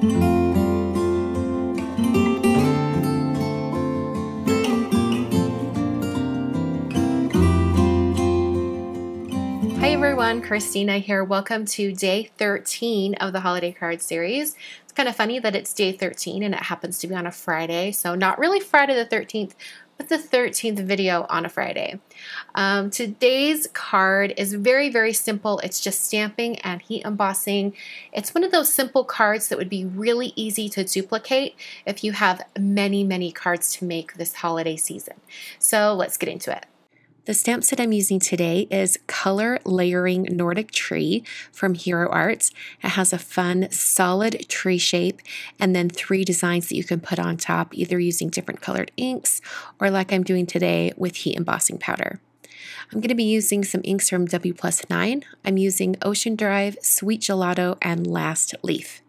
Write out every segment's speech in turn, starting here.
Hi everyone, Christina here. Welcome to day 13 of the holiday card series. It's kind of funny that it's day 13 and it happens to be on a Friday. So not really Friday the 13th, but the 13th video on a Friday. Today's card is very, very simple. It's just stamping and heat embossing. It's one of those simple cards that would be really easy to duplicate if you have many, many cards to make this holiday season. So let's get into it. The stamp set I'm using today is Color Layering Nordic Tree from Hero Arts. It has a fun, solid tree shape and then 3 designs that you can put on top, either using different colored inks or like I'm doing today with heat embossing powder. I'm going to be using some inks from W+9. I'm using Ocean Drive, Sweet Gelato, and Last Leaf.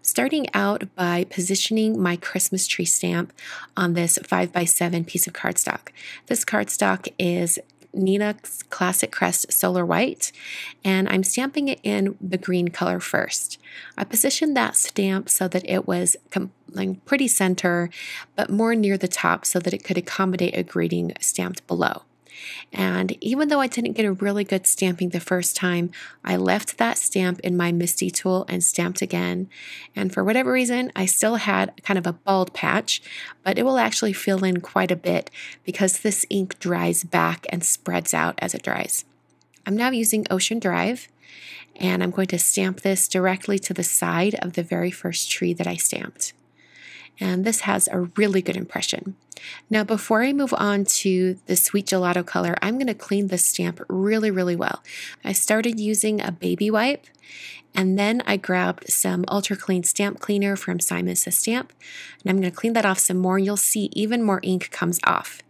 Starting out by positioning my Christmas tree stamp on this 5x7 piece of cardstock. This cardstock is Neenah's Classic Crest Solar White, and I'm stamping it in the green color first. I positioned that stamp so that it was pretty center, but more near the top so that it could accommodate a greeting stamped below. And even though I didn't get a really good stamping the first time, I left that stamp in my MISTI tool and stamped again. And for whatever reason, I still had kind of a bald patch, but it will actually fill in quite a bit because this ink dries back and spreads out as it dries. I'm now using Ocean Drive, and I'm going to stamp this directly to the side of the very first tree that I stamped. And this has a really good impression. Now, before I move on to the Sweet Gelato color, I'm going to clean this stamp really, really well. I started using a baby wipe, and then I grabbed some Ultra Clean Stamp Cleaner from Simon Says Stamp, and I'm going to clean that off some more, and you'll see even more ink comes off.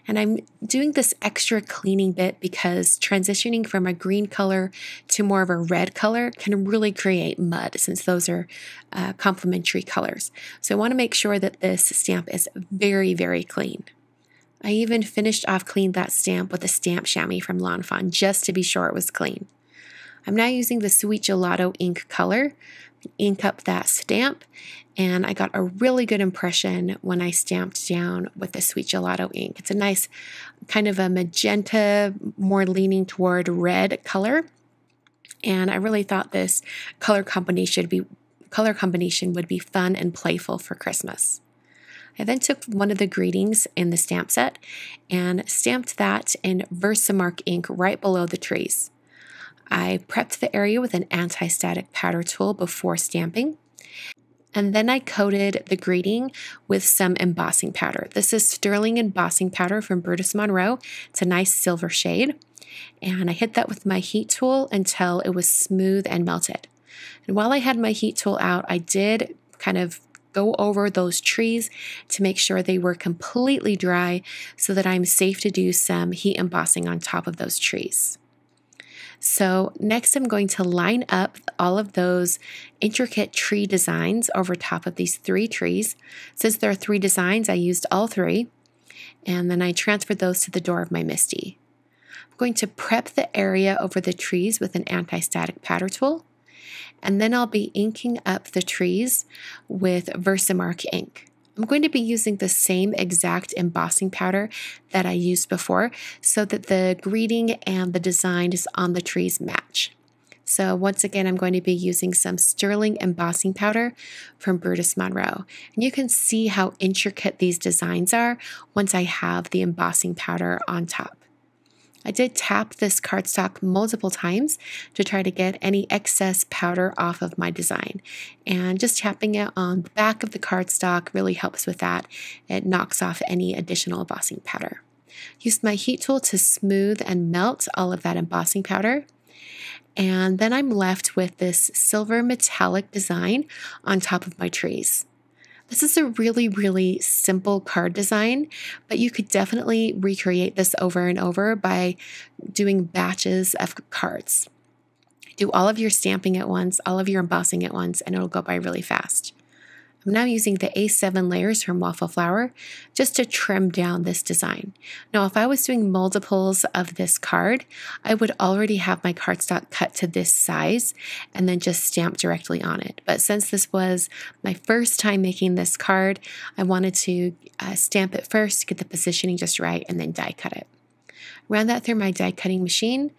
And I'm doing this extra cleaning bit because transitioning from a green color to more of a red color can really create mud, since those are complementary colors. So I want to make sure that this stamp is very, very clean. I even finished off cleaning that stamp with a stamp chamois from Lawn Fawn just to be sure it was clean. I'm now using the Sweet Gelato ink color, ink up that stamp, and I got a really good impression when I stamped down with the Sweet Gelato ink. It's a nice kind of a magenta, more leaning toward red color, and I really thought this color combination would be fun and playful for Christmas. I then took one of the greetings in the stamp set and stamped that in Versamark ink right below the trees. I prepped the area with an anti-static powder tool before stamping, and then I coated the greeting with some embossing powder. This is sterling embossing powder from Brutus Monroe. It's a nice silver shade, and I hit that with my heat tool until it was smooth and melted. And while I had my heat tool out, I did kind of go over those trees to make sure they were completely dry so that I'm safe to do some heat embossing on top of those trees. So next I'm going to line up all of those intricate tree designs over top of these 3 trees. Since there are 3 designs, I used all 3, and then I transferred those to the door of my MISTI. I'm going to prep the area over the trees with an anti-static powder tool, and then I'll be inking up the trees with Versamark ink. I'm going to be using the same exact embossing powder that I used before so that the greeting and the designs on the trees match. So once again, I'm going to be using some sterling embossing powder from Brutus Monroe. And you can see how intricate these designs are once I have the embossing powder on top. I did tap this cardstock multiple times to try to get any excess powder off of my design. And just tapping it on the back of the cardstock really helps with that. It knocks off any additional embossing powder. Used my heat tool to smooth and melt all of that embossing powder. And then I'm left with this silver metallic design on top of my trees. This is a really, really simple card design, but you could definitely recreate this over and over by doing batches of cards. Do all of your stamping at once, all of your embossing at once, and it'll go by really fast. I'm now using the A7 layers from Waffle Flower just to trim down this design. Now, if I was doing multiples of this card, I would already have my cardstock cut to this size and then just stamp directly on it. But since this was my first time making this card, I wanted to stamp it first, get the positioning just right, and then die cut it. Ran that through my die cutting machine,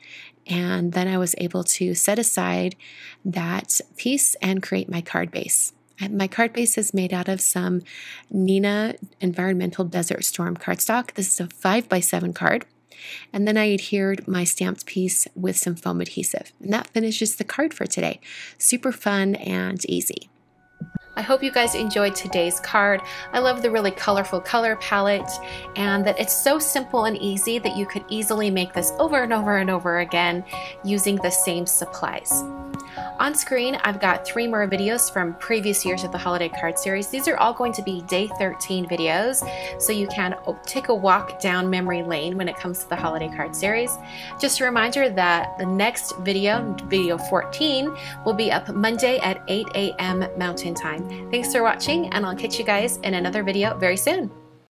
and then I was able to set aside that piece and create my card base. My card base is made out of some Neenah Environmental Desert Storm cardstock. This is a 5x7 card. And then I adhered my stamped piece with some foam adhesive. And that finishes the card for today. Super fun and easy. I hope you guys enjoyed today's card. I love the really colorful color palette and that it's so simple and easy that you could easily make this over and over and over again using the same supplies. On screen, I've got 3 more videos from previous years of the Holiday Card Series. These are all going to be day 13 videos, so you can take a walk down memory lane when it comes to the Holiday Card Series. Just a reminder that the next video, video 14, will be up Monday at 8 a.m. Mountain Time. Thanks for watching, and I'll catch you guys in another video very soon.